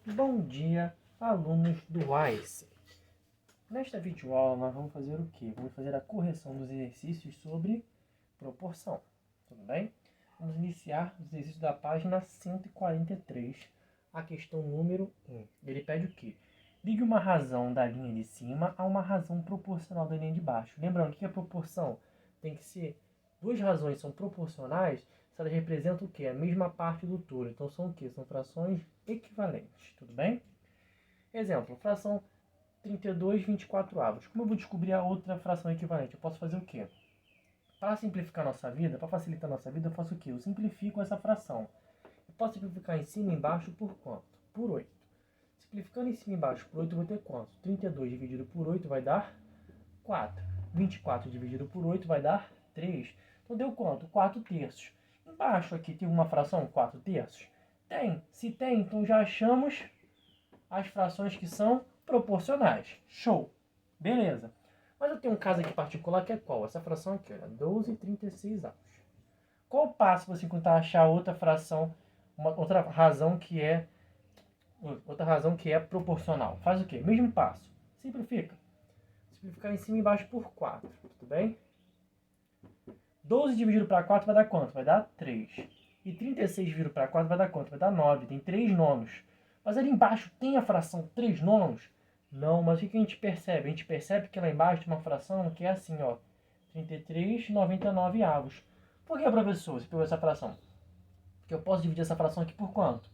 Bom dia, alunos do WISE. Nesta videoaula nós vamos fazer o quê? Vamos fazer a correção dos exercícios sobre proporção, tudo bem? Vamos iniciar os exercícios da página 143, a questão número 1. Ele pede o quê? Ligue uma razão da linha de cima a uma razão proporcional da linha de baixo. Lembrando, o que é proporção? Tem que ser duas razões são proporcionais se elas representam o quê? A mesma parte do todo. Então são o quê? São frações equivalentes, tudo bem? Exemplo, fração 32 24avos. Como eu vou descobrir a outra fração equivalente? Eu posso fazer o quê? Para simplificar a nossa vida, para facilitar a nossa vida, eu faço o quê? Eu simplifico essa fração. Eu posso simplificar em cima e embaixo por quanto? Por 8. Simplificando em cima e embaixo por 8, eu vou ter quanto? 32 dividido por 8 vai dar 4. 24 dividido por 8 vai dar 3. Então deu quanto? 4 terços. Embaixo aqui tem uma fração 4 terços? Tem. Se tem, então já achamos as frações que são proporcionais. Show! Beleza. Mas eu tenho um caso aqui particular que é qual? Essa fração aqui, olha, 12/36avos. Qual o passo para você tentar achar outra fração, outra razão que é proporcional? Faz o quê? Mesmo passo. Simplifica. Simplificar em cima e embaixo por 4, tudo bem? 12 dividido para 4 vai dar quanto? Vai dar 3. E 36 dividido para 4 vai dar quanto? Vai dar 9. Tem 3 nonos. Mas ali embaixo tem a fração 3 nonos? Não, mas o que a gente percebe? A gente percebe que lá embaixo tem uma fração que é assim, ó. 33/99avos. Por que, professor, você pegou essa fração? Porque eu posso dividir essa fração aqui por quanto?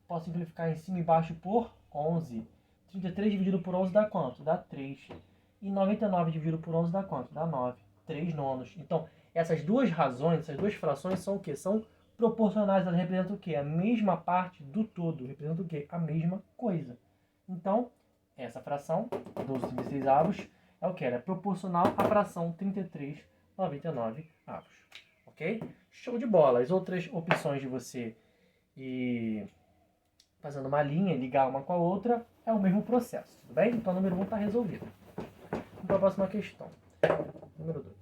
Posso simplificar em cima e embaixo por 11. 33 dividido por 11 dá quanto? Dá 3. E 99 dividido por 11 dá quanto? Dá 9. 3 nonos. Então, essas duas razões, essas duas frações são o quê? São proporcionais. Elas representam o quê? A mesma parte do todo. Representam o quê? A mesma coisa. Então, essa fração, 12/36avos, é o que? Ela é proporcional à fração 33/99avos. Ok? Show de bola. As outras opções de você ir fazendo uma linha, ligar uma com a outra, é o mesmo processo. Tudo bem? Então, o número 1 está resolvido. Vamos para a próxima questão. Número 2.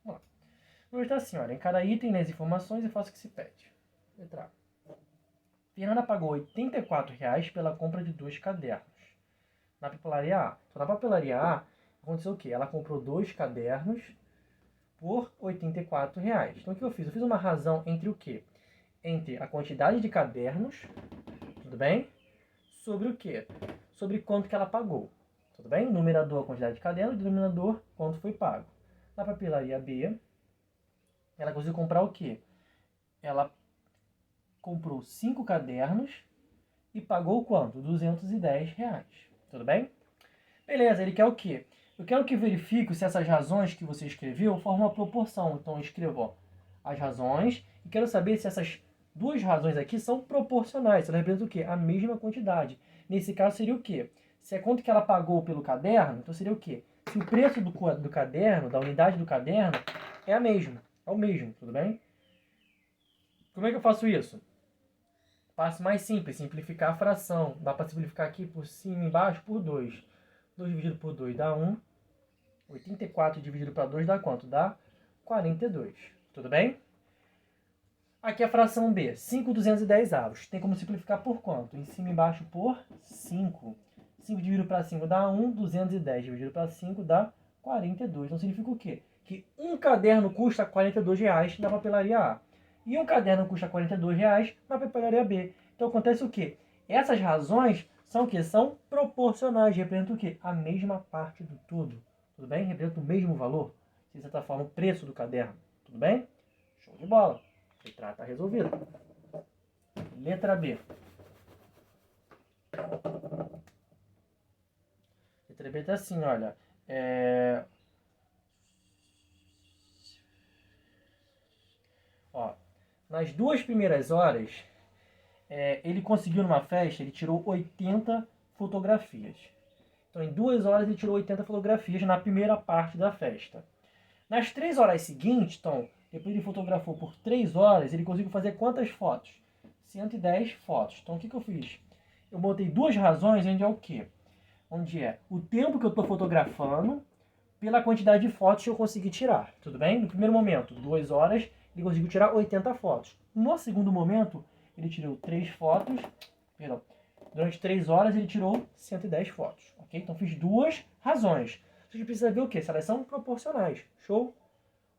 Vamos lá. O número está assim, olha. Em cada item, nas informações, eu faço o que se pede. Letra A. Fernanda pagou R$ 84,00 pela compra de 2 cadernos. Na papelaria A. Então, na papelaria A, aconteceu o quê? Ela comprou 2 cadernos por R$ 84,00. Então, o que eu fiz? Eu fiz uma razão entre o quê? Entre a quantidade de cadernos, tudo bem? Sobre o quê? Sobre quanto que ela pagou. Tudo bem? Numerador, a quantidade de cadernos, denominador, quanto foi pago. Na papelaria B, ela conseguiu comprar o quê? Ela comprou 5 cadernos e pagou quanto? R$ 210,00. Tudo bem? Beleza, ele quer o quê? Eu quero que verifique se essas razões que você escreveu formam uma proporção. Então eu escrevo, ó, as razões e quero saber se essas duas razões aqui são proporcionais. Se elas representam o quê? A mesma quantidade. Nesse caso seria o quê? Se é quanto que ela pagou pelo caderno, então seria o quê? Se o preço do caderno, da unidade do caderno, é a mesma. É o mesmo, tudo bem? Como é que eu faço isso? Passo mais simples, simplificar a fração. Dá para simplificar aqui por cima e embaixo por 2. 2 dividido por 2 dá 1. 84 dividido para 2 dá quanto? Dá 42. Tudo bem? Aqui a fração B, 5/210avos. Tem como simplificar por quanto? Em cima e embaixo por 5. 5 dividido para 5 dá 1. 210 dividido para 5 dá 42. Então significa o quê? Que um caderno custa R$ 42,00 na papelaria A. E um caderno custa R$ 42,00 na papelaria B. Então acontece o quê? Essas razões são o quê? São proporcionais. Representam o quê? A mesma parte do todo. Tudo bem? Representam o mesmo valor. De certa forma, o preço do caderno. Tudo bem? Show de bola. Letra A está resolvida. Letra B. Letra B está assim, olha. Ó, nas 2 primeiras horas, ele conseguiu numa festa, ele tirou 80 fotografias. Então, em 2 horas, ele tirou 80 fotografias na primeira parte da festa. Nas 3 horas seguintes, então, depois ele fotografou por 3 horas, ele conseguiu fazer quantas fotos? 110 fotos. Então, o que eu fiz? Eu botei duas razões onde é o quê? Onde é o tempo que eu estou fotografando pela quantidade de fotos que eu consegui tirar. Tudo bem? No primeiro momento, 2 horas, ele conseguiu tirar 80 fotos. No segundo momento, ele tirou 3 fotos, perdão, durante 3 horas ele tirou 110 fotos, ok? Então fiz duas razões. A gente precisa ver o quê? Se elas são proporcionais, show?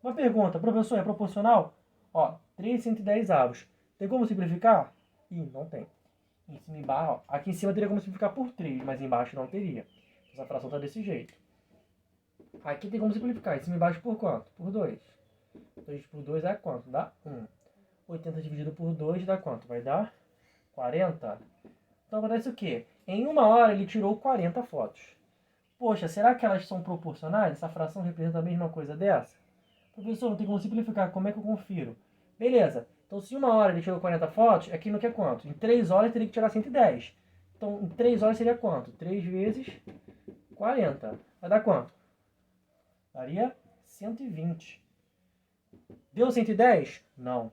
Uma pergunta, professor, é proporcional? Ó, 3 110 avos. Tem como simplificar? Ih, não tem. Em cima e embaixo, ó, aqui em cima teria como simplificar por 3, mas embaixo não teria. Essa fração está desse jeito. Aqui tem como simplificar. Em cima e embaixo por quanto? Por 2. 2 por 2 dá quanto? Dá 1. 80 dividido por 2 dá quanto? Vai dar 40. Então acontece o quê? Em 1 hora ele tirou 40 fotos. Poxa, será que elas são proporcionais? Essa fração representa a mesma coisa dessa? Professor, não tem como simplificar. Como é que eu confiro? Beleza. Então se em 1 hora ele tirou 40 fotos, aqui não quer quanto? Em 3 horas teria que tirar 110. Então em 3 horas seria quanto? 3 vezes 40. Vai dar quanto? Daria 120. Deu 110? Não.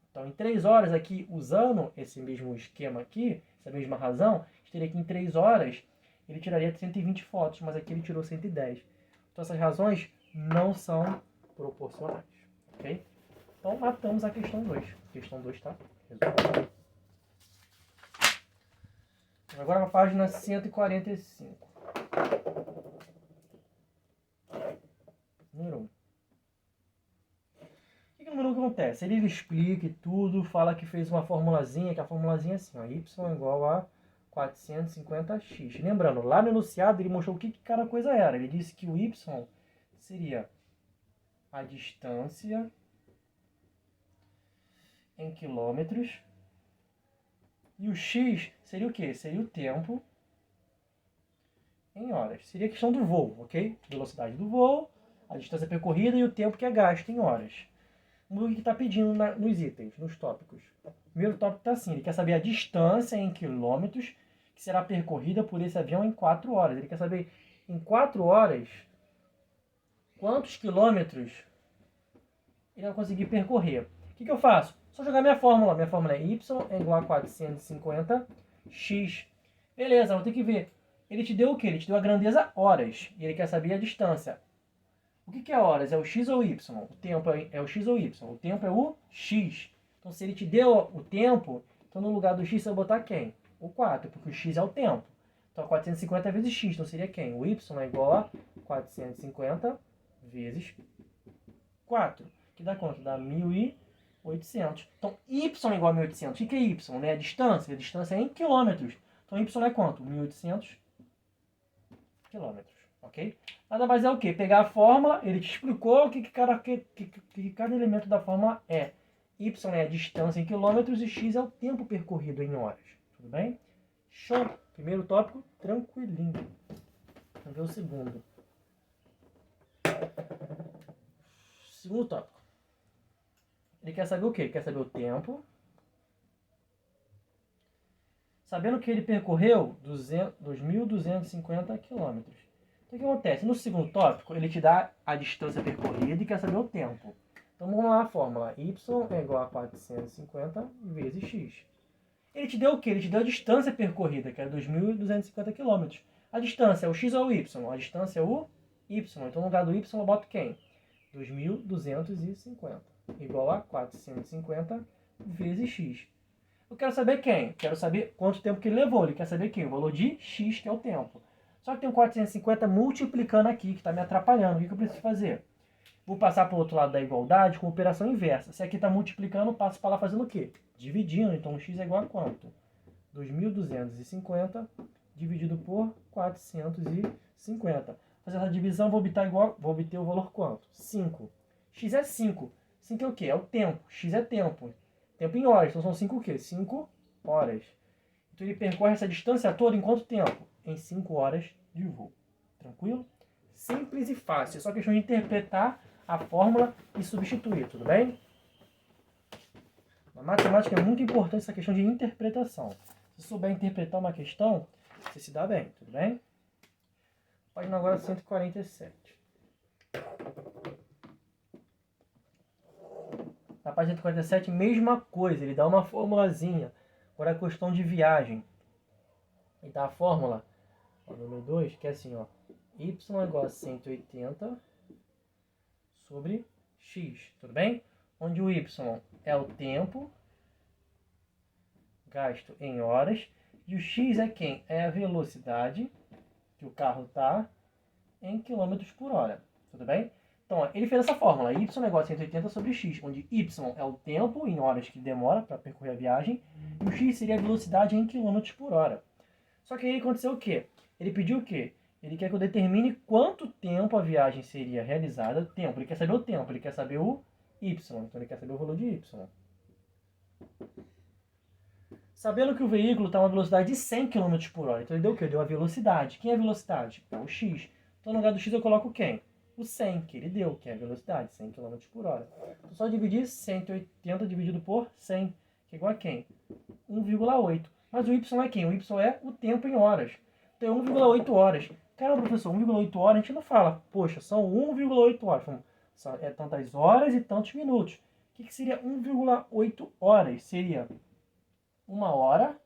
Então, em 3 horas aqui, usando esse mesmo esquema aqui, essa mesma razão, a gente teria que em 3 horas ele tiraria 120 fotos, mas aqui ele tirou 110. Então, essas razões não são proporcionais. Ok? Então, matamos a questão 2. Questão 2 está resolvida. Agora, na página 145. Número 1. O que no número 1 acontece? Ele explica e tudo, fala que fez uma formulazinha, que a formulazinha é assim, ó, y é igual a 450x. Lembrando, lá no enunciado ele mostrou o que cada coisa era. Ele disse que o y seria a distância em quilômetros e o x seria o quê? Seria o tempo em horas. Seria a questão do voo, ok? Velocidade do voo, a distância percorrida e o tempo que é gasto em horas. O que está pedindo nos itens, nos tópicos. O primeiro tópico está assim, ele quer saber a distância em quilômetros que será percorrida por esse avião em 4 horas. Ele quer saber em 4 horas quantos quilômetros ele vai conseguir percorrer. O que eu faço? Só jogar minha fórmula. Minha fórmula é y é igual a 450x. Beleza, vou ter que ver. Ele te deu o quê? Ele te deu a grandeza horas. E ele quer saber a distância. O que é horas? É o x ou o y? O tempo é o x ou o y? O tempo é o x. Então, se ele te deu o tempo, então no lugar do x você vai botar quem? O 4, porque o x é o tempo. Então, 450 vezes x, então seria quem? O y é igual a 450 vezes 4. Que dá quanto? Dá 1.800. Então, y é igual a 1.800. O que é y? Né? A distância. A distância é em quilômetros. Então, y é quanto? 1.800 quilômetros. Ok? Nada mais é o que? Pegar a fórmula, ele te explicou o que cada elemento da fórmula é. Y é a distância em quilômetros e x é o tempo percorrido em horas. Tudo bem? Show! Primeiro tópico, tranquilinho. Vamos ver o segundo. Segundo tópico. Ele quer saber o quê? Ele quer saber o tempo. Sabendo que ele percorreu 2.250 quilômetros. Então, o que acontece? No segundo tópico, ele te dá a distância percorrida e quer saber o tempo. Então, vamos lá a fórmula. Y é igual a 450 vezes x. Ele te deu o quê? Ele te deu a distância percorrida, que é 2.250 km. A distância é o x ou o y? A distância é o y. Então, no lugar do y, eu boto quem? 2.250. Igual a 450 vezes x. Eu quero saber quem? Quero saber quanto tempo que ele levou. Ele quer saber quem? O valor de x, que é o tempo. Só que tem um 450 multiplicando aqui, que está me atrapalhando. O que eu preciso fazer? Vou passar para o outro lado da igualdade com operação inversa. Se aqui está multiplicando, passo para lá fazendo o quê? Dividindo. Então, x é igual a quanto? 2.250 dividido por 450. Fazer essa divisão, vou obter o valor quanto? 5. X é 5. 5 é o quê? É o tempo. X é tempo. Tempo em horas. Então, são 5 o quê? 5 horas. Então, ele percorre essa distância toda em quanto tempo? Em 5 horas de voo. Tranquilo? Simples e fácil. É só questão de interpretar a fórmula e substituir, tudo bem? Na matemática é muito importante essa questão de interpretação. Se souber interpretar uma questão, você se dá bem, tudo bem? Página agora 147. Na página 147, mesma coisa, ele dá uma formulazinha. Agora a questão de viagem. Ele dá a fórmula, ó, número 2, que é assim, ó. Y é igual a 180 sobre x, tudo bem? Onde o y é o tempo gasto em horas. E o x é quem? É a velocidade que o carro está em km por hora. Tudo bem? Então, ó, ele fez essa fórmula. Y é igual a 180 sobre x, onde y é o tempo em horas que demora para percorrer a viagem. E o x seria a velocidade em km por hora. Só que aí aconteceu o quê? Ele pediu o quê? Ele quer que eu determine quanto tempo a viagem seria realizada. Tempo, ele quer saber o tempo, ele quer saber o y. Então ele quer saber o valor de y. Sabendo que o veículo está a uma velocidade de 100 km por hora. Então ele deu o quê? Ele deu a velocidade. Quem é a velocidade? É o x. Então no lugar do x eu coloco quem? O 100, que ele deu, que é a velocidade, 100 km por hora. Então só dividir 180 dividido por 100, que é igual a quem? 1,8. Mas o y é quem? O y é o tempo em horas. Então é 1,8 horas. Caramba, professor, 1,8 horas a gente não fala. Poxa, são 1,8 horas. É tantas horas e tantos minutos. O que seria 1,8 horas? Seria 1 hora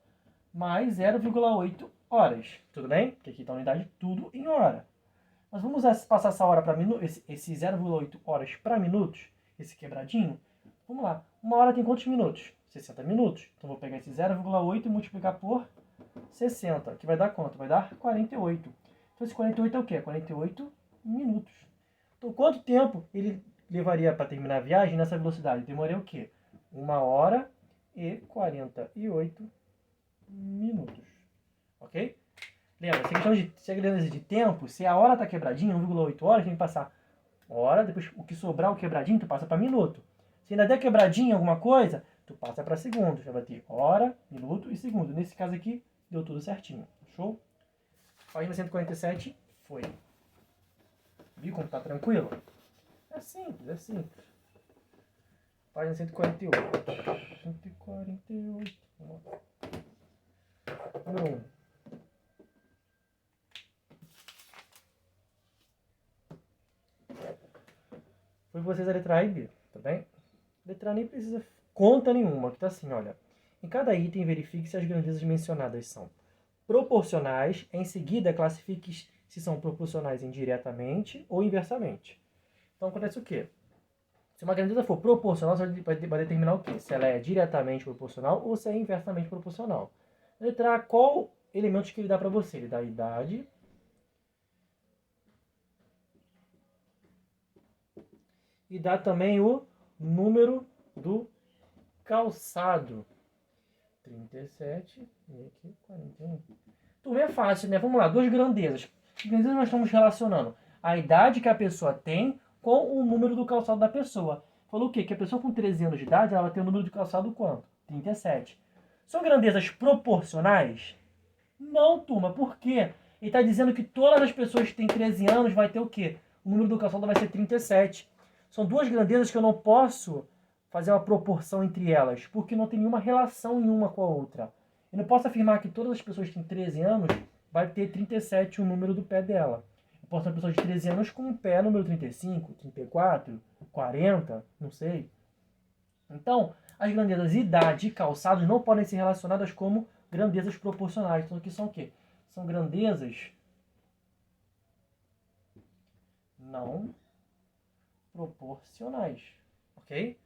mais 0,8 horas. Tudo bem? Porque aqui está a unidade tudo em hora. Mas vamos passar essa hora para minutos, esse 0,8 horas para minutos, esse quebradinho. Vamos lá. 1 hora tem quantos minutos? 60 minutos. Então vou pegar esse 0,8 e multiplicar por 60, que vai dar quanto? Vai dar 48. Então esse 48 é o quê? 48 minutos. Então quanto tempo ele levaria para terminar a viagem nessa velocidade? Demoraria o quê? 1 hora e 48 minutos. Ok? Lembra, essa questão de tempo, se a hora está quebradinha, 1,8 horas, tem que passar hora, depois o que sobrar o quebradinho, tu passa para minuto. Se ainda der quebradinha alguma coisa, tu passa para segundo. Já vai ter hora, minuto e segundo. Nesse caso aqui, deu tudo certinho. Show? Página 147, foi. Viu como tá tranquilo? É simples, é simples. Página 148. 148. Vamos lá. Número 1. Foi vocês a letra A e B, tá bem? Letra A nem precisa conta nenhuma, que tá assim, olha. Em cada item, verifique se as grandezas mencionadas são proporcionais. Em seguida, classifique se são proporcionais indiretamente ou inversamente. Então, acontece o quê? Se uma grandeza for proporcional, você vai determinar o quê? Se ela é diretamente proporcional ou se é inversamente proporcional. Letra A, qual elementos que ele dá para você? Ele dá a idade, e dá também o número do calçado. 37 e aqui 41. Turma, é fácil, né? Vamos lá, duas grandezas. Que grandezas nós estamos relacionando? A idade que a pessoa tem com o número do calçado da pessoa. Falou o quê? Que a pessoa com 13 anos de idade, ela vai ter o número de calçado quanto? 37. São grandezas proporcionais? Não, turma. Por quê? Ele está dizendo que todas as pessoas que têm 13 anos vai ter o quê? O número do calçado vai ser 37. São duas grandezas que eu não posso fazer uma proporção entre elas, porque não tem nenhuma relação nenhuma com a outra. Eu não posso afirmar que todas as pessoas que têm 13 anos vai ter 37 o número do pé dela. Eu posso ter uma pessoa de 13 anos com um pé número 35, 34, 40, não sei. Então, as grandezas idade e calçados não podem ser relacionadas como grandezas proporcionais. Então, aqui são o quê? São grandezas não proporcionais, ok?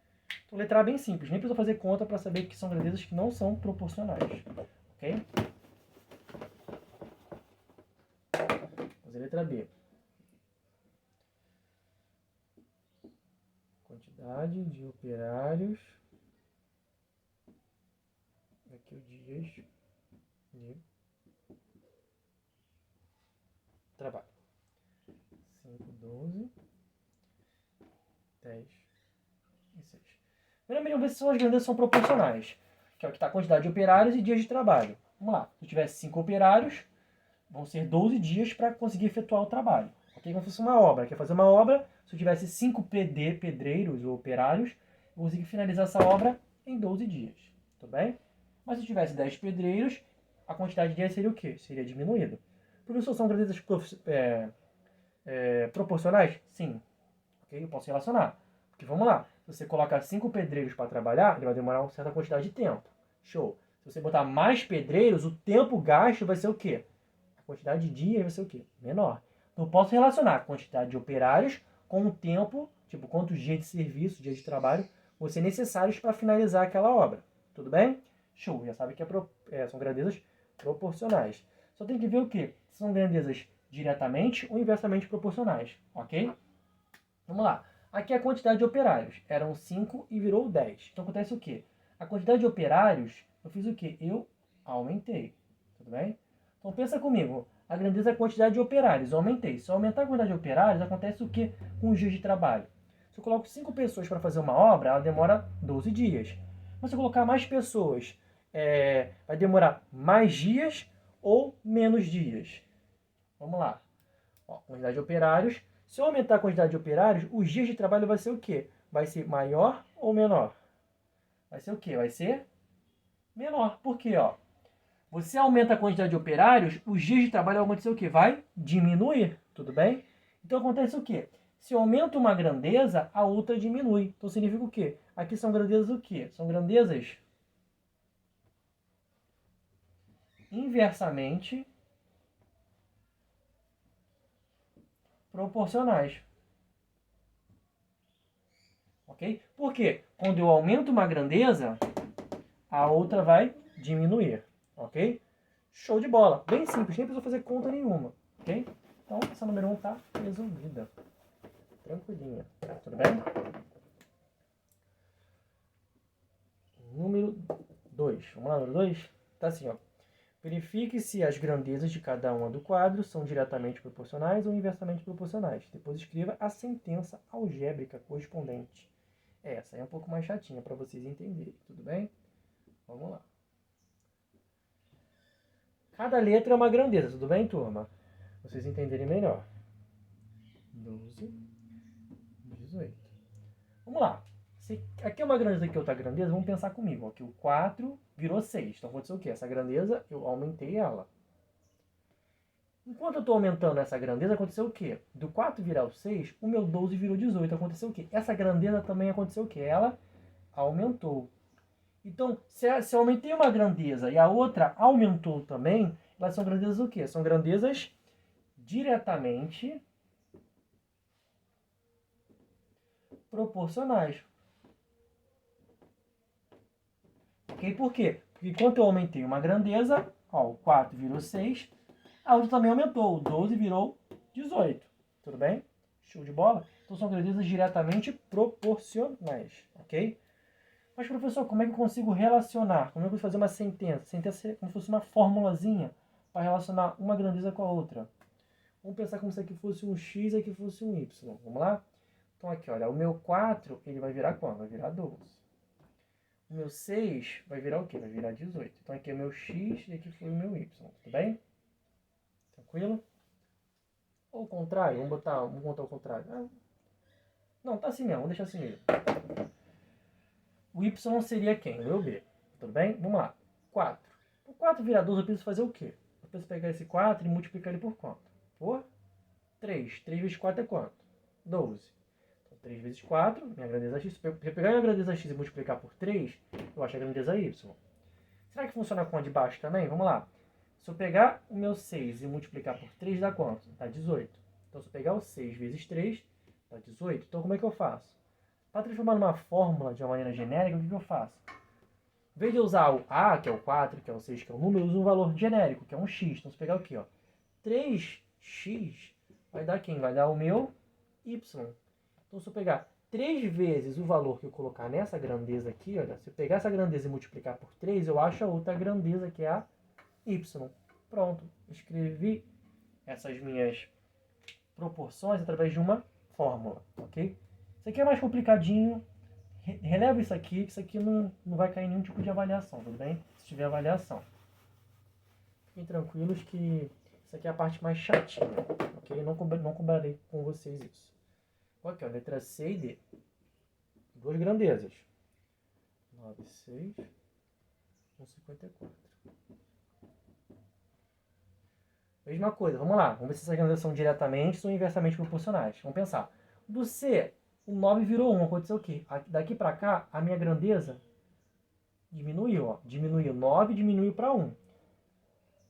Então, letra A bem simples, nem precisa fazer conta para saber que são grandezas que não são proporcionais, ok? Vamos fazer letra B. Quantidade de operários, aqui o dias de trabalho. 5, 12... 10 e 6. Primeiro, vamos ver se as grandezas são proporcionais, que é o que está a quantidade de operários e dias de trabalho. Vamos lá. Se eu tivesse 5 operários, vão ser 12 dias para conseguir efetuar o trabalho. Ok? Como se fosse uma obra. Quer fazer uma obra, se eu tivesse 5 pedreiros ou operários, eu vou conseguir finalizar essa obra em 12 dias. Tudo bem? Mas se eu tivesse 10 pedreiros, a quantidade de dias seria o quê? Seria diminuída. Professor, são grandezas proporcionais? Sim. Okay? Eu posso relacionar. Porque vamos lá, se você colocar 5 pedreiros para trabalhar, ele vai demorar uma certa quantidade de tempo. Show. Se você botar mais pedreiros, o tempo gasto vai ser o quê? A quantidade de dias vai ser o quê? Menor. Então eu posso relacionar a quantidade de operários com o tempo, tipo quantos dias de serviço, dias de trabalho, vão ser necessários para finalizar aquela obra. Tudo bem? Show, já sabe que são grandezas proporcionais. Só tem que ver o quê? São grandezas diretamente ou inversamente proporcionais, ok? Vamos lá. Aqui é a quantidade de operários. Eram 5 e virou 10. Então acontece o quê? A quantidade de operários, eu fiz o quê? Eu aumentei. Tudo bem? Então pensa comigo. A grandeza é a quantidade de operários. Eu aumentei. Se eu aumentar a quantidade de operários, acontece o quê com os dias de trabalho? Se eu coloco 5 pessoas para fazer uma obra, ela demora 12 dias. Mas se eu colocar mais pessoas, vai demorar mais dias ou menos dias? Vamos lá. Ó, quantidade de operários. Se eu aumentar a quantidade de operários, os dias de trabalho vai ser o quê? Vai ser maior ou menor? Vai ser o quê? Vai ser menor. Por quê? Ó, você aumenta a quantidade de operários, os dias de trabalho vão acontecer o quê? Vai diminuir. Tudo bem? Então acontece o quê? Se eu aumento uma grandeza, a outra diminui. Então significa o quê? Aqui são grandezas o quê? São grandezas inversamente proporcionais. Ok? Por quê? Quando eu aumento uma grandeza, a outra vai diminuir. Ok? Show de bola. Bem simples, nem precisa fazer conta nenhuma. Ok? Então, essa número 1 está resolvida. Tranquilinha. Tudo bem? Número 2. Vamos lá, número 2? Tá assim, ó. Verifique se as grandezas de cada uma do quadro são diretamente proporcionais ou inversamente proporcionais. Depois escreva a sentença algébrica correspondente. Essa aí é um pouco mais chatinha para vocês entenderem, tudo bem? Vamos lá. Cada letra é uma grandeza, tudo bem, turma? Vocês entenderem melhor. 12, 18. Vamos lá. Se aqui é uma grandeza, aqui é outra grandeza, vamos pensar comigo. Aqui o 4 virou 6. Então aconteceu o quê? Essa grandeza, eu aumentei ela. Enquanto eu estou aumentando essa grandeza, aconteceu o quê? Do 4 virar o 6, o meu 12 virou 18. Aconteceu o quê? Essa grandeza também aconteceu o quê? Ela aumentou. Então, se eu aumentei uma grandeza e a outra aumentou também, elas são grandezas o quê? São grandezas diretamente proporcionais. Ok? Por quê? Porque enquanto eu aumentei uma grandeza, ó, o 4 virou 6, a outra também aumentou, o 12 virou 18. Tudo bem? Show de bola? Então são grandezas diretamente proporcionais, ok? Mas, professor, como é que eu consigo relacionar? Como é que eu vou fazer uma sentença? Sentença é como se fosse uma formulazinha para relacionar uma grandeza com a outra. Vamos pensar como se aqui fosse um x e aqui fosse um y. Vamos lá? Então aqui, olha, o meu 4, ele vai virar quanto? Vai virar 12. O meu 6 vai virar o quê? Vai virar 18. Então aqui é o meu x e aqui foi o meu y. Tudo bem? Tranquilo? Ou o contrário? Vamos botar o contrário. Não, tá assim mesmo. Vamos deixar assim mesmo. O y seria quem? O meu b. Tudo bem? Vamos lá. 4. O 4 virar 12, eu preciso fazer o quê? Eu preciso pegar esse 4 e multiplicar ele por quanto? Por 3. 3 vezes 4 é quanto? 12. Então, 3 vezes 4, minha grandeza x. Se eu pegar a minha grandeza x e multiplicar por 3, eu acho a grandeza y. Será que funciona com a de baixo também? Vamos lá. Se eu pegar o meu 6 e multiplicar por 3, dá quanto? Dá 18. Então, se eu pegar o 6 vezes 3, dá 18. Então, como é que eu faço? Para transformar numa fórmula de uma maneira genérica, o que eu faço? Em vez de eu usar o A, que é o 4, que é o 6, que é o número, eu uso um valor genérico, que é um x. Então, se eu pegar o quê? Ó? 3x vai dar quem? Vai dar o meu y. Então, se eu pegar 3 vezes o valor que eu colocar nessa grandeza aqui, olha, se eu pegar essa grandeza e multiplicar por 3, eu acho a outra grandeza, que é a y. Pronto, escrevi essas minhas proporções através de uma fórmula, ok? Isso aqui é mais complicadinho, releva isso aqui, que isso aqui não vai cair em nenhum tipo de avaliação, tudo bem? Se tiver avaliação. Fiquem tranquilos que isso aqui é a parte mais chatinha, ok? Não cobrarei com vocês isso. Aqui, ó, letra C e D. Duas grandezas. 9, 6, 1,54. Mesma coisa, vamos lá. Vamos ver se essas grandezas são diretamente ou inversamente proporcionais. Vamos pensar. Do C, o 9 virou 1. Aconteceu o quê? Daqui para cá, a minha grandeza diminuiu. Ó. Diminuiu 9, diminuiu para 1.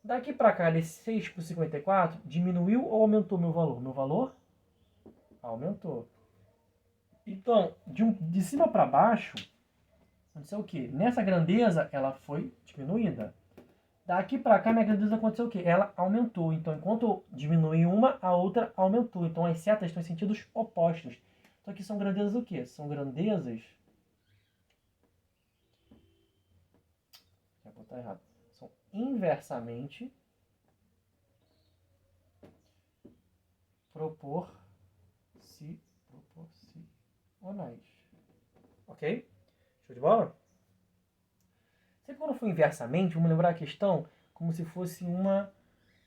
Daqui para cá, desse 6 para o 54, diminuiu ou aumentou meu valor? Meu valor aumentou. Então, de cima para baixo, Aconteceu o quê? Nessa grandeza, ela foi diminuída. Daqui para cá, minha grandeza aconteceu o quê? Ela aumentou. Então, enquanto eu diminui uma, a outra aumentou. Então, as setas estão em sentidos opostos. Então, aqui são grandezas o quê? São grandezas... Vou botar errado. São inversamente proporcionais. Ok? Show de bola? Sempre quando for inversamente, vamos lembrar a questão como se fosse uma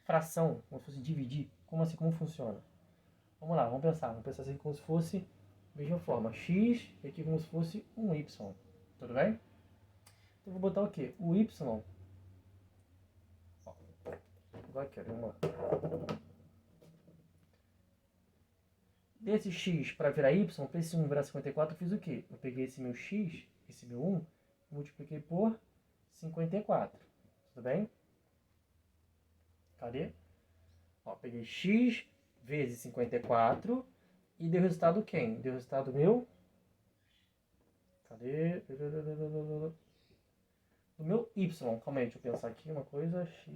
fração, como se fosse dividir. Como assim? Como funciona? Vamos lá, vamos pensar. Vamos pensar assim como se fosse, da mesma forma, x e aqui como se fosse um y. Tudo bem? Então eu vou botar o quê? O y. Agora aqui, vamos lá. Desse x para virar y, para esse 1 virar 54, eu fiz o quê? Eu peguei esse meu x, esse meu 1, multipliquei por 54. Tudo bem? Cadê? Ó, peguei x vezes 54 e deu resultado quem? Deu resultado meu... Cadê? Do meu y. Calma aí, deixa eu pensar aqui uma coisa. X...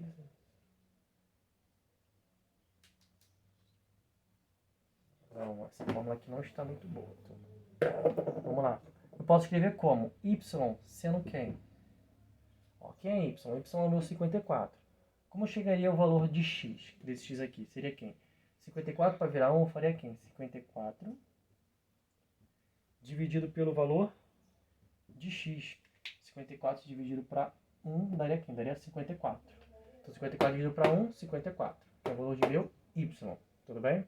Não, essa fórmula aqui não está muito boa. Então, vamos lá. Eu posso escrever como? Y sendo quem? Ó, quem é y? Y é o meu 54. Como chegaria ao valor de x? Desse x aqui? Seria quem? 54 para virar 1, eu faria quem? 54 dividido pelo valor de x. 54 dividido para 1 daria quem? Daria 54. Então 54 dividido para 1, 54. Que é o valor de meu y. Tudo bem?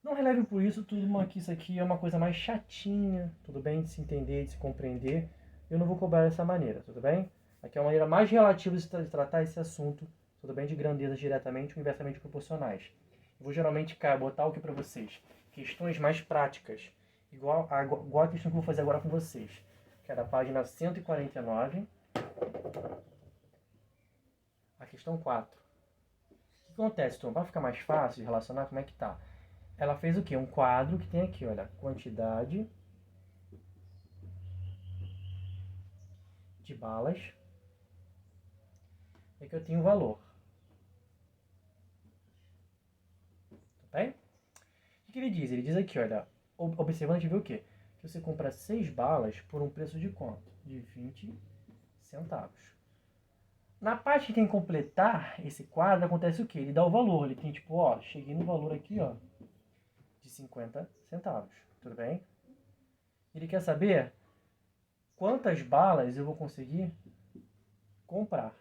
Não releve por isso tudo que isso aqui é uma coisa mais chatinha, tudo bem? De se entender, de se compreender. Eu não vou cobrar dessa maneira, tudo bem? Aqui é uma maneira mais relativa de tratar esse assunto, tudo bem? De grandezas diretamente ou inversamente proporcionais. Eu vou geralmente botar o que para vocês? Questões mais práticas, igual a questão que eu vou fazer agora com vocês, que é da página 149, a questão 4. O que acontece, Tom? Para ficar mais fácil de relacionar, como é que tá? Ela fez o quê? Um quadro que tem aqui, olha, quantidade de balas. E aqui eu tenho o valor. Tá bem? O que ele diz? Ele diz aqui, olha, observando, a gente vê o quê? Que você compra 6 balas por um preço de quanto? De 20 centavos. Na parte que tem que completar esse quadro, acontece o quê? Ele dá o valor. Ele tem tipo, ó, cheguei no valor aqui, ó, de 50 centavos. Tudo bem? Ele quer saber quantas balas eu vou conseguir comprar.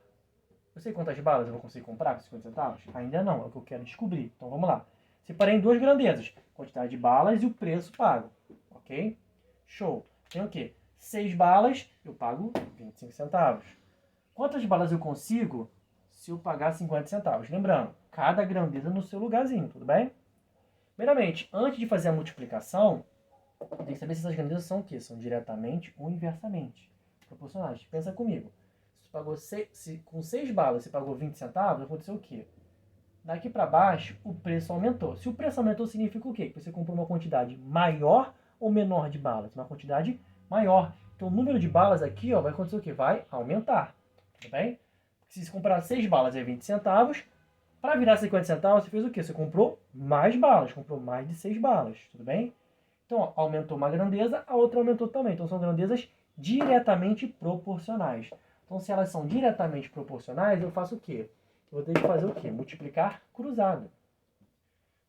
Eu sei quantas balas eu vou conseguir comprar com 50 centavos? Ainda não, é o que eu quero descobrir. Então vamos lá. Separei em duas grandezas. Quantidade de balas e o preço pago. Ok? Show. Tem o quê? 6 balas, eu pago 25 centavos. Quantas balas eu consigo se eu pagar 50 centavos? Lembrando, cada grandeza no seu lugarzinho, tudo bem? Primeiramente, antes de fazer a multiplicação, tem que saber se essas grandezas são o quê? São diretamente ou inversamente proporcionais. Pensa comigo. Se pagou com 6 balas você pagou 20 centavos, aconteceu o quê? Daqui para baixo, o preço aumentou. Se o preço aumentou, significa o quê? Que você comprou uma quantidade maior ou menor de balas? Uma quantidade maior. Então, o número de balas aqui, ó, vai acontecer o quê? Vai aumentar. Tudo bem? Se você comprar 6 balas é 20 centavos, para virar 50 centavos, você fez o quê? Você comprou mais balas, comprou mais de 6 balas. Tudo bem? Então, ó, aumentou uma grandeza, a outra aumentou também. Então, são grandezas diretamente proporcionais. Então, se elas são diretamente proporcionais, eu faço o quê? Eu vou ter que fazer o quê? Multiplicar cruzado.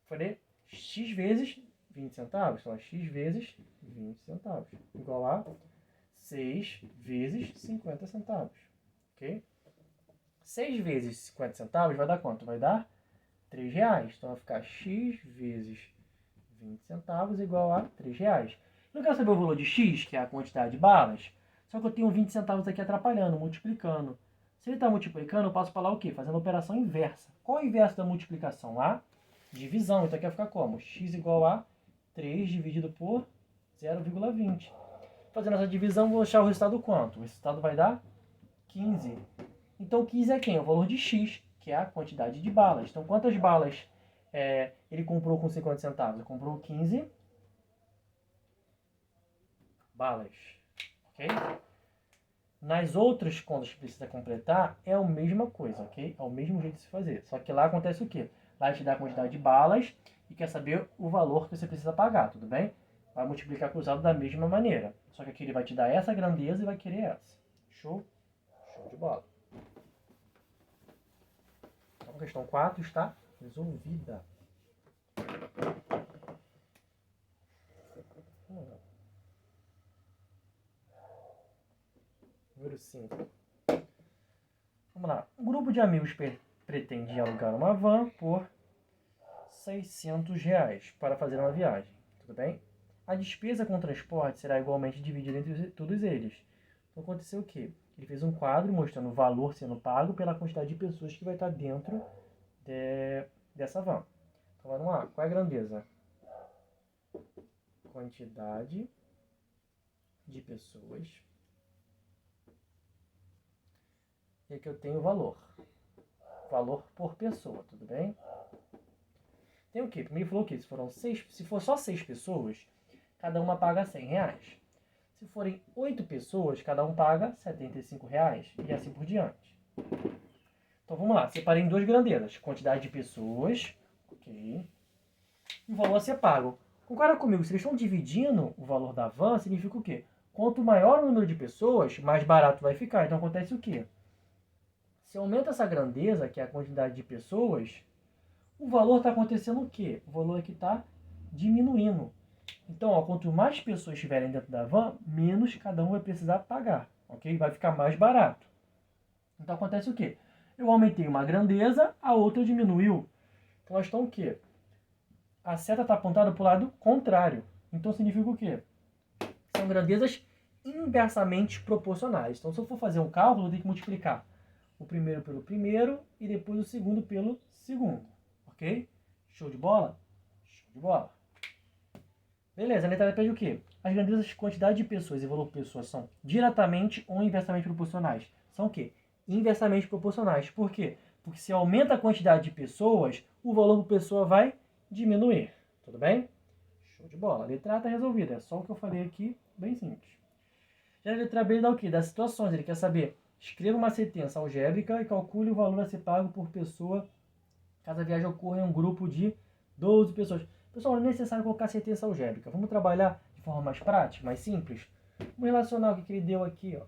Falei x vezes 20 centavos. Então, x vezes 20 centavos. Igual a 6 vezes 50 centavos. Ok? 6 vezes 50 centavos vai dar quanto? Vai dar 3 reais. Então, vai ficar x vezes 20 centavos igual a 3 reais. Não quero saber o valor de x, que é a quantidade de balas. Só que eu tenho 20 centavos aqui atrapalhando, multiplicando. Se ele está multiplicando, eu passo para lá o quê? Fazendo a operação inversa. Qual é o inverso da multiplicação? A divisão. Então aqui vai ficar como? X igual a 3 dividido por 0,20. Fazendo essa divisão, vou achar o resultado quanto? O resultado vai dar 15. Então 15 é quem? O valor de x, que é a quantidade de balas. Então quantas balas ele comprou com 50 centavos? Ele comprou 15 balas. Ok? ok? Nas outras contas que precisa completar, é a mesma coisa, ok? É o mesmo jeito de se fazer. Só que lá acontece o quê? Lá ele te dá a quantidade de balas e quer saber o valor que você precisa pagar, tudo bem? Vai multiplicar cruzado da mesma maneira. Só que aqui ele vai te dar essa grandeza e vai querer essa. Show? Show de bola. Então, questão 4 está resolvida. Número 5. Vamos lá. Um grupo de amigos pretende alugar uma van por R$ 600 para fazer uma viagem. Tudo bem? A despesa com transporte será igualmente dividida entre todos eles. Então aconteceu o quê? Ele fez um quadro mostrando o valor sendo pago pela quantidade de pessoas que vai estar dentro dessa van. Então vamos lá. Qual é a grandeza? Quantidade de pessoas. E aqui eu tenho o valor. Valor por pessoa, tudo bem? Tem o quê? Primeiro falou o quê? Se for só 6 pessoas, cada uma paga R$ 100. Se forem 8 pessoas, cada um paga R$ 75 e assim por diante. Então vamos lá, separei em duas grandezas. Quantidade de pessoas, ok? E o valor a ser pago. Concorda comigo, se eles estão dividindo o valor da van, significa o quê? Quanto maior o número de pessoas, mais barato vai ficar. Então acontece o quê? Se aumenta essa grandeza, que é a quantidade de pessoas, o valor está acontecendo o quê? O valor aqui está diminuindo. Então, ó, quanto mais pessoas estiverem dentro da van, menos cada um vai precisar pagar, ok? Vai ficar mais barato. Então acontece o quê? Eu aumentei uma grandeza, a outra diminuiu. Então elas estão o quê? A seta está apontada para o lado contrário. Então significa o quê? São grandezas inversamente proporcionais. Então se eu for fazer um cálculo, eu tenho que multiplicar o primeiro pelo primeiro e depois o segundo pelo segundo. Ok? Show de bola? Show de bola. Beleza, a letra B pede o quê? As grandezas quantidade de pessoas e valor por pessoa são diretamente ou inversamente proporcionais. São o quê? Inversamente proporcionais. Por quê? Porque se aumenta a quantidade de pessoas, o valor por pessoa vai diminuir. Tudo bem? Show de bola. A letra A está resolvida. É só o que eu falei aqui, bem simples. Já a letra B dá o quê? Das situações. Ele quer saber, escreva uma sentença algébrica e calcule o valor a ser pago por pessoa caso a viagem ocorra em um grupo de 12 pessoas. Pessoal, não é necessário colocar sentença algébrica. Vamos trabalhar de forma mais prática, mais simples? Vamos relacionar o que ele deu aqui. Ó.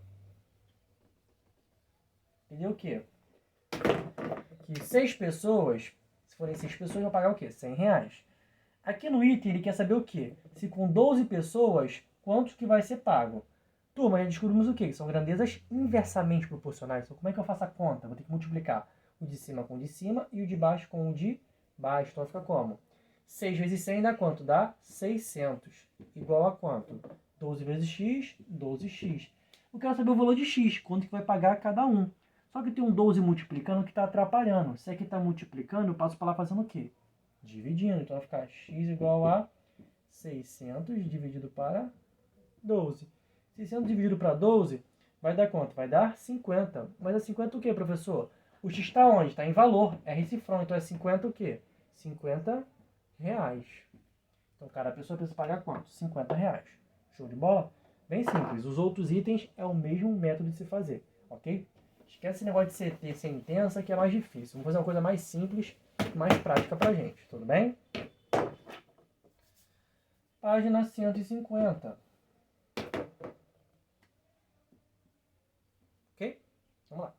Ele deu o quê? Que 6 pessoas, se forem 6 pessoas, vão pagar o quê? R$ 100. Aqui no item ele quer saber o quê? Se com 12 pessoas, quanto que vai ser pago? Turma, já descobrimos o quê? Que são grandezas inversamente proporcionais. Então, como é que eu faço a conta? Vou ter que multiplicar o de cima com o de cima e o de baixo com o de baixo. Então fica como? 6 vezes 100 dá quanto? Dá 600. Igual a quanto? 12 vezes x, 12x. Eu quero saber o valor de x, quanto que vai pagar cada um. Só que tem um 12 multiplicando que está atrapalhando. Se aqui está multiplicando, eu passo para lá fazendo o quê? Dividindo. Então vai ficar x igual a 600 dividido para 12. 600 dividido para 12 vai dar quanto? Vai dar 50. Mas é 50 o quê, professor? O x está onde? Está em valor. É recifrão. Então é 50 o quê? 50 reais. Então cada pessoa precisa pagar quanto? 50 reais. Show de bola? Bem simples. Os outros itens é o mesmo método de se fazer. Ok? Esquece esse negócio de CT sentença que é mais difícil. Vamos fazer uma coisa mais simples, mais prática pra gente. Tudo bem? Página 150. Ok? Vamos lá.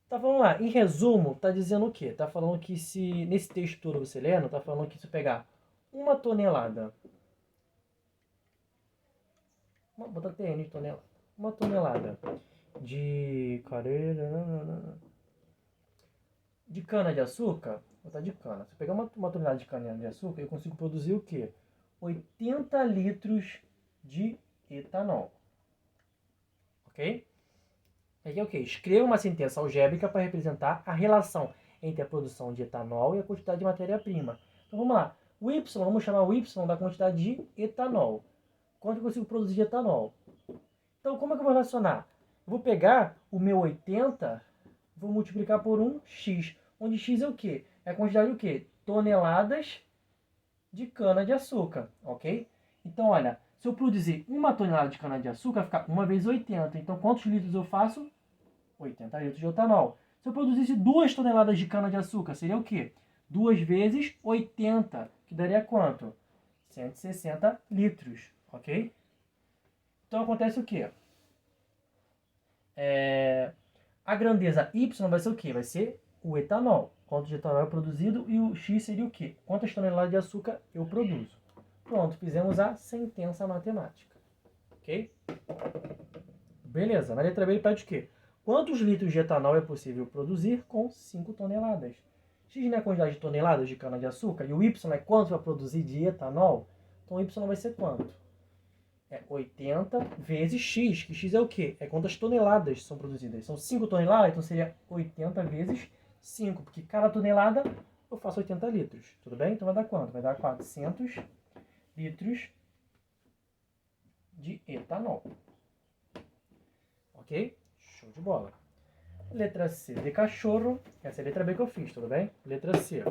Tá falando lá, em resumo, tá dizendo o quê? Tá falando que se, nesse texto todo você lendo, tá falando que se eu pegar uma tonelada, vou botar TN de tonelada, uma tonelada de cana de açúcar, vou botar de cana, se eu pegar uma tonelada de cana de açúcar, eu consigo produzir o quê? 80 litros de etanol. Ok? Aqui é o quê? Escreva uma sentença algébrica para representar a relação entre a produção de etanol e a quantidade de matéria-prima. Então vamos lá. O Y, vamos chamar o Y da quantidade de etanol. Quanto eu consigo produzir de etanol? Então como é que eu vou relacionar? Eu vou pegar o meu 80, vou multiplicar por um X. Onde X é o quê? É a quantidade de quê? Toneladas de cana de açúcar, ok? Então olha, Se eu produzir 1 tonelada de cana-de-açúcar, vai ficar 1 vezes 80. Então, quantos litros eu faço? 80 litros de etanol. Se eu produzisse 2 toneladas de cana-de-açúcar, seria o quê? 2 vezes 80, que daria quanto? 160 litros, ok? Então, acontece o quê? A grandeza Y vai ser o quê? Vai ser o etanol. Quanto de etanol é produzido e o X seria o quê? Quantas toneladas de açúcar eu produzo. Pronto, fizemos a sentença matemática. Ok? Beleza, na letra B ele pede o quê? Quantos litros de etanol é possível produzir com 5 toneladas? X é a quantidade de toneladas de cana-de-açúcar e o Y é quanto vai produzir de etanol. Então o Y vai ser quanto? É 80 vezes X, que X é o quê? É quantas toneladas são produzidas. São 5 toneladas, então seria 80 vezes 5, porque cada tonelada eu faço 80 litros. Tudo bem? Então vai dar quanto? Vai dar 400 litros de etanol. Ok? Show de bola. Letra C de cachorro. Essa é a letra B que eu fiz, tudo bem? Letra C.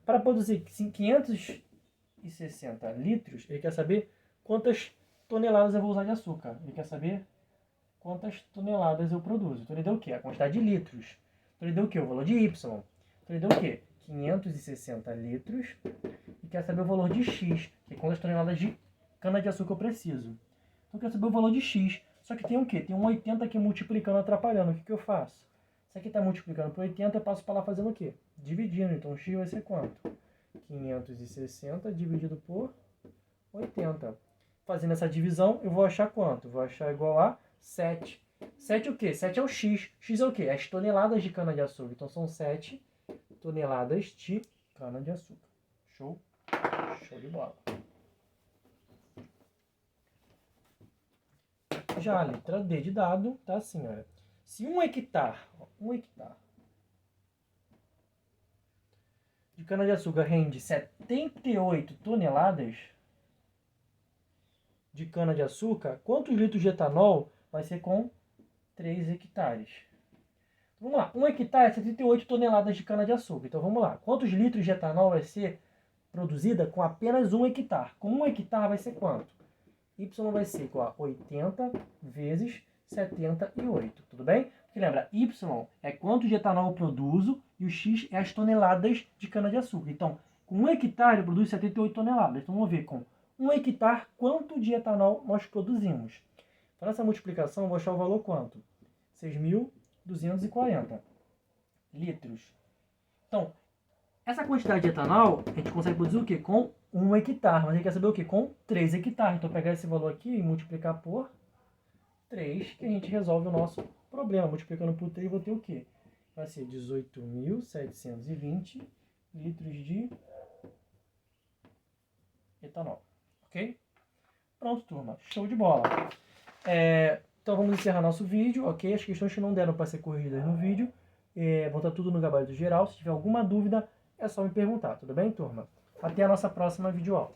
Para produzir 560 litros, ele quer saber quantas toneladas eu vou usar de açúcar. Ele quer saber quantas toneladas eu produzo. Então ele deu o quê? A quantidade de litros. Então ele deu o quê? O valor de Y. Então ele deu o quê? 560 litros. E quer saber o valor de X, que é quantas toneladas de cana-de-açúcar eu preciso. Então eu quero saber o valor de X. Só que tem o quê? Tem um 80 aqui multiplicando, atrapalhando. O que eu faço? Isso aqui está multiplicando por 80, eu passo para lá fazendo o quê? Dividindo. Então X vai ser quanto? 560 dividido por 80. Fazendo essa divisão, eu vou achar quanto? Vou achar igual a 7. 7 o quê? 7 é o X. X é o quê? As toneladas de cana-de-açúcar. Então são 7 toneladas de cana-de-açúcar. Show? Show de bola. Já a letra D de dado tá assim, olha. Se 1 hectare de cana-de-açúcar rende 78 toneladas de cana-de-açúcar, quantos litros de etanol vai ser com 3 hectares? Vamos lá, 1 hectare é 78 toneladas de cana-de-açúcar. Então vamos lá, quantos litros de etanol vai ser produzida com apenas 1 hectare? Com 1 hectare vai ser quanto? Y vai ser igual a 80 vezes 78, tudo bem? Porque lembra, Y é quanto de etanol eu produzo e o X é as toneladas de cana-de-açúcar. Então, com 1 hectare eu produzo 78 toneladas. Então vamos ver com 1 hectare quanto de etanol nós produzimos. Para essa multiplicação eu vou achar o valor quanto? 6.240 litros. Então, essa quantidade de etanol, a gente consegue produzir o quê? Com 1 hectare. Mas a gente quer saber o quê? Com 3 hectares. Então, pegar esse valor aqui e multiplicar por 3, que a gente resolve o nosso problema. Multiplicando por 3, vou ter o quê? Vai ser 18.720 litros de etanol. Ok? Pronto, turma. Show de bola. Então, vamos encerrar nosso vídeo, ok? As questões que não deram para ser corrigidas no vídeo vão estar tudo no gabarito geral. Se tiver alguma dúvida, é só me perguntar, tudo bem, turma? Até a nossa próxima videoaula.